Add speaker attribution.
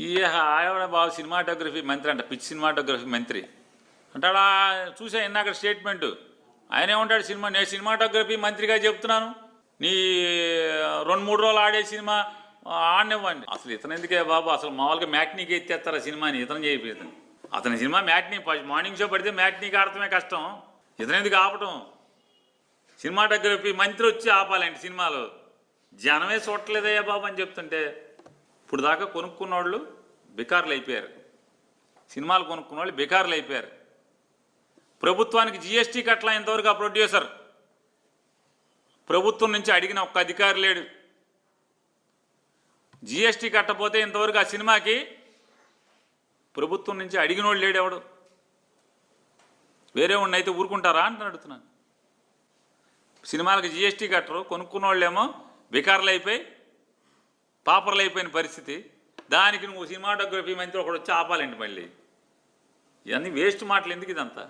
Speaker 1: ఈ ఆవిడ బాబు సినిమాటోగ్రఫీ మంత్రి అంట, పిచ్ సినిమాటోగ్రఫీ మంత్రి అంటాడా. చూసా ఇందాక స్టేట్మెంటు. ఆయన ఏమంటాడు, నేను సినిమాటోగ్రఫీ మంత్రిగా చెప్తున్నాను, నీ 2-3 రోజులు ఆడే సినిమా ఆడనివ్వండి. అసలు ఇతను ఎందుకే బాబు, అసలు మామూలుగా మ్యాట్నీకి ఎత్తేస్తారు సినిమాని, ఇతను చేయిపోతుంది. అతని సినిమా మ్యాట్నీ మార్నింగ్ షో పడితే మ్యాట్నీకి ఆడటమే కష్టం, ఇతను ఎందుకు ఆపటం. సినిమాటోగ్రఫీ మంత్రి వచ్చి ఆపాలండి సినిమాలు. జనమే చూడట్లేదయ్యా బాబు అని చెప్తుంటే, ఇప్పుడు దాకా కొనుక్కున్న వాళ్ళు బికార్లు అయిపోయారు, సినిమాలు కొనుక్కున్న వాళ్ళు బికార్లు అయిపోయారు. ప్రభుత్వానికి జిఎస్టీ కట్టలా ఇంతవరకు ఆ ప్రొడ్యూసర్. ప్రభుత్వం నుంచి అడిగిన ఒక్క అధికారి లేడు. జిఎస్టీ కట్టపోతే ఇంతవరకు ఆ సినిమాకి ప్రభుత్వం నుంచి అడిగినోడు లేడు ఎవడు. వేరే వాడిని అయితే ఊరుకుంటారా అని అడుగుతున్నాను. సినిమాలకు జిఎస్టీ కట్టరు, కొనుక్కున్న వాళ్ళేమో బికార్లు అయిపోయి పాపర్లు అయిపోయిన పరిస్థితి. దానికి నువ్వు సినిమాటోగ్రఫీ మంత్రి ఒకడు వచ్చి ఆపాలండి. మళ్ళీ ఇవన్నీ వేస్ట్ మాటలు ఎందుకు ఇదంతా.